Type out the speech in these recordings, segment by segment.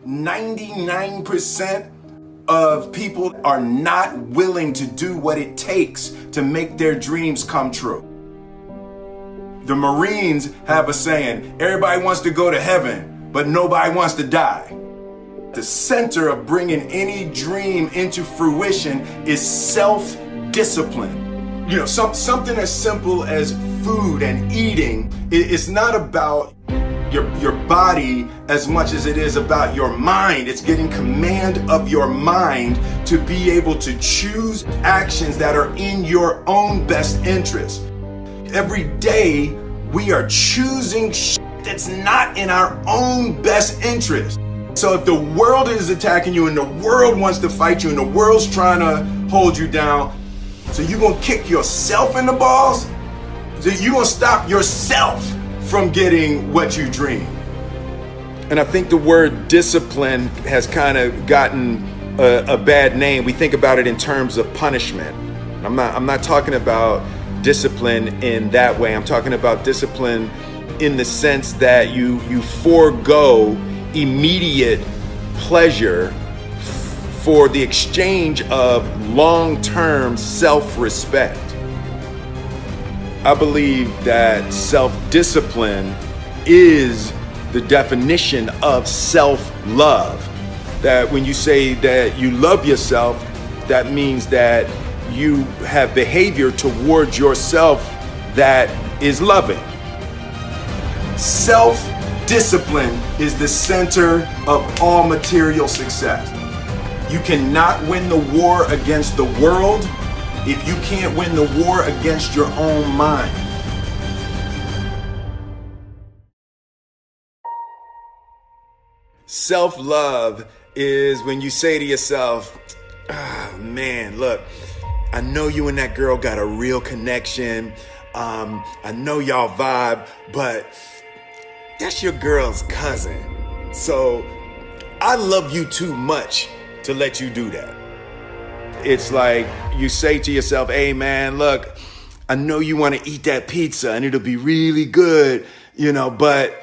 99% of people are not willing to do what it takes to make their dreams come true. The Marines have a saying, everybody wants to go to heaven, but nobody wants to die. The center of bringing any dream into fruition is self-discipline. Something as simple as food and eating. It's not about your body as much as it is about your mind. It's getting command of your mind to be able to choose actions that are in your own best interest. Every day we are choosing that's not in our own best interest. So if the world is attacking you and the world wants to fight you and the world's trying to hold you down, so you're gonna kick yourself in the balls? So you're gonna stop yourself from getting what you dream. And I think the word discipline has kind of gotten a bad name. We think about it in terms of punishment. I'm not talking about discipline in that way. I'm talking about discipline in the sense that you forego immediate pleasure for the exchange of long-term self-respect. I believe that self-discipline is the definition of self-love. That when you say that you love yourself, that means that you have behavior towards yourself that is loving. Self-discipline is the center of all material success. You cannot win the war against the world if you can't win the war against your own mind. Self-love is when you say to yourself, oh, man, look, I know you and that girl got a real connection. I know y'all vibe, but that's your girl's cousin. So I love you too much to let you do that. It's like you say to yourself, hey man, look, I know you want to eat that pizza and it'll be really good, but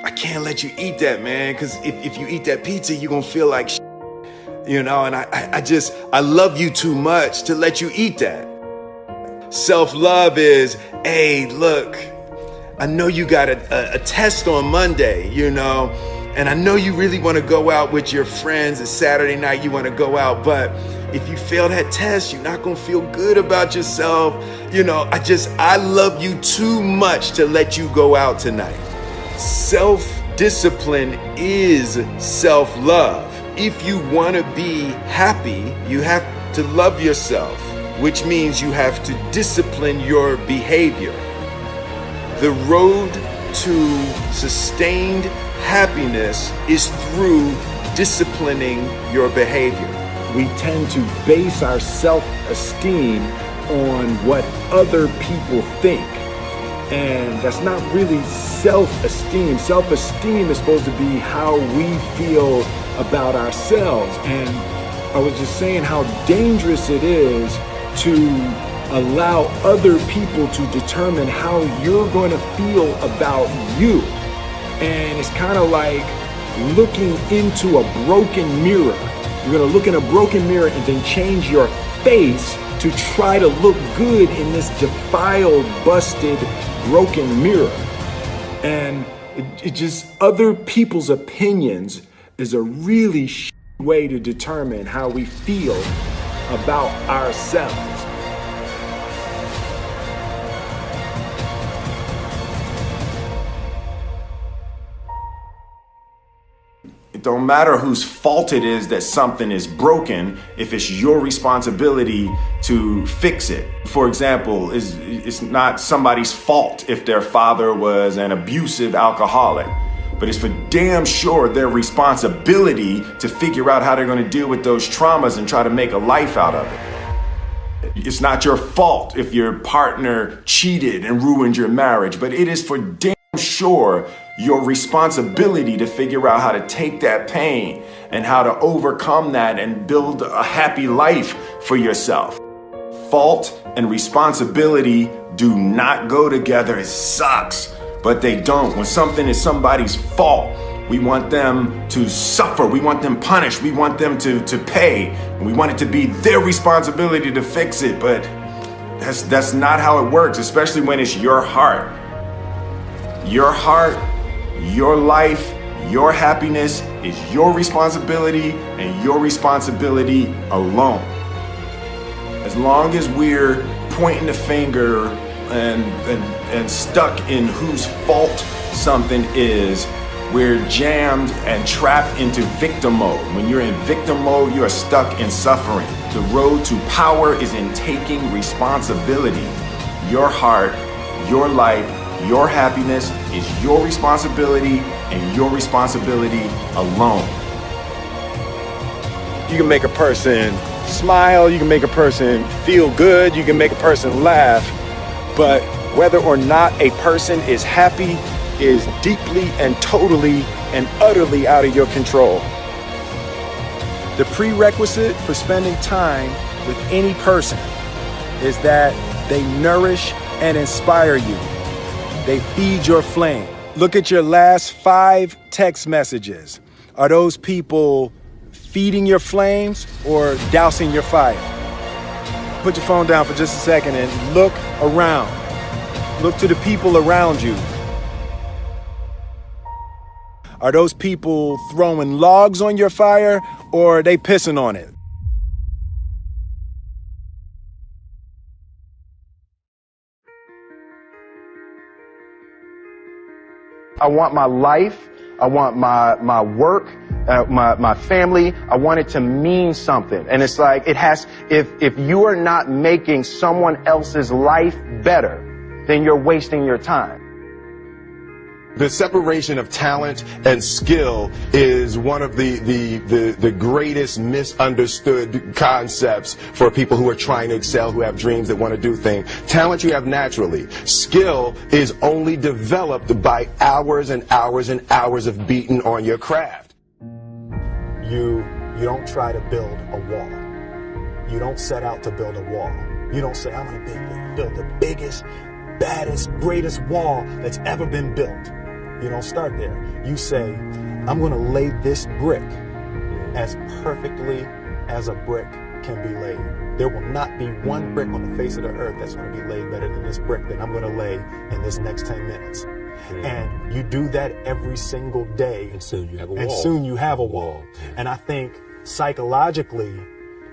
I can't let you eat that, man, because if you eat that pizza, you're going to feel like shit, and I love you too much to let you eat that. Self-love is, hey, look, I know you got a test on Monday, and I know you really want to go out with your friends. It's Saturday night, you want to go out, but if you fail that test, you're not going to feel good about yourself. I love you too much to let you go out tonight. Self-discipline is self-love. If you want to be happy, you have to love yourself, which means you have to discipline your behavior. The road to sustained happiness is through disciplining your behavior. We tend to base our self-esteem on what other people think. And that's not really self-esteem. Self-esteem is supposed to be how we feel about ourselves. And I was just saying how dangerous it is to allow other people to determine how you're going to feel about you. And it's kind of like looking into a broken mirror. You're going to look in a broken mirror and then change your face to try to look good in this defiled, busted, broken mirror. And it just, other people's opinions is a really way to determine how we feel about ourselves. It don't matter whose fault it is that something is broken if it's your responsibility to fix it. For example, it's not somebody's fault if their father was an abusive alcoholic, but it's for damn sure their responsibility to figure out how they're going to deal with those traumas and try to make a life out of it. It's not your fault if your partner cheated and ruined your marriage, but it is for damn sure your responsibility to figure out how to take that pain and how to overcome that and build a happy life for yourself. Fault and responsibility do not go together. It sucks, but they don't. When something is somebody's fault, We want them to suffer. We want them punished. We want them to pay. We want it to be their responsibility to fix it. But that's not how it works, especially when it's your heart. Your heart, your life, your happiness is your responsibility and your responsibility alone. As long as we're pointing the finger and stuck in whose fault something is, we're jammed and trapped into victim mode. When you're in victim mode, you are stuck in suffering. The road to power is in taking responsibility. Your heart, your life, your happiness is your responsibility and your responsibility alone. You can make a person smile, you can make a person feel good, you can make a person laugh, but whether or not a person is happy is deeply and totally and utterly out of your control. The prerequisite for spending time with any person is that they nourish and inspire you. They feed your flame. Look at your last 5 text messages. Are those people feeding your flames or dousing your fire? Put your phone down for just a second and look around. Look to the people around you. Are those people throwing logs on your fire or are they pissing on it? I want my life, I want my work, my family, I want it to mean something. And it's like, if you are not making someone else's life better, then you're wasting your time. The separation of talent and skill is one of the greatest misunderstood concepts for people who are trying to excel, who have dreams that want to do things. Talent you have naturally. Skill is only developed by hours and hours and hours of beating on your craft. You don't try to build a wall. You don't set out to build a wall. You don't say, I'm going to build the biggest, baddest, greatest wall that's ever been built. You don't start there. You say, I'm going to lay this brick as perfectly as a brick can be laid. There will not be one brick on the face of the earth that's going to be laid better than this brick that I'm going to lay in this next 10 minutes. And you do that every single day. And soon you have a wall. And soon you have a wall. And I think psychologically,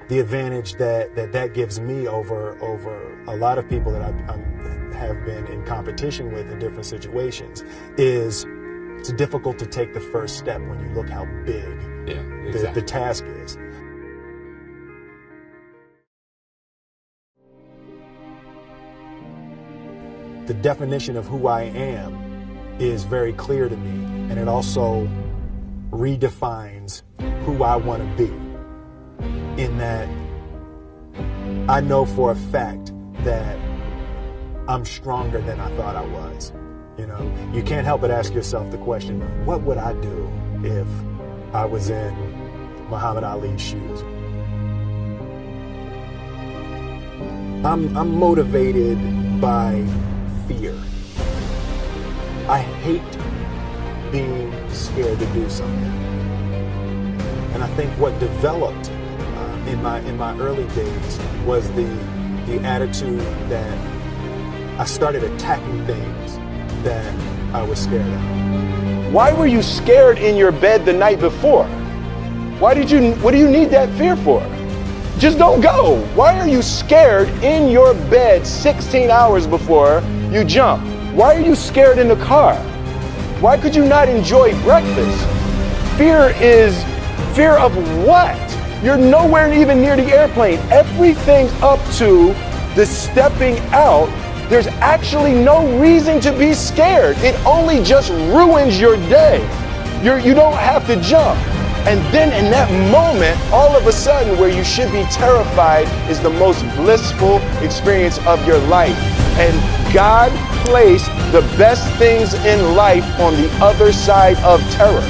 the advantage that gives me over a lot of people that I have been in competition with in different situations is it's difficult to take the first step when you look how big the task is. The definition of who I am is very clear to me, and it also redefines who I want to be, in that I know for a fact that I'm stronger than I thought I was. You know, you can't help but ask yourself the question, what would I do if I was in Muhammad Ali's shoes? I'm motivated by fear. I hate being scared to do something. And I think what developed in my early days was the attitude that I started attacking things that I was scared of. Why were you scared in your bed the night before? What do you need that fear for? Just don't go. Why are you scared in your bed 16 hours before you jump? Why are you scared in the car? Why could you not enjoy breakfast? Fear of what? You're nowhere even near the airplane. Everything up to the stepping out, there's actually no reason to be scared. It only just ruins your day. You don't have to jump. And then in that moment, all of a sudden, where you should be terrified is the most blissful experience of your life. And God placed the best things in life on the other side of terror.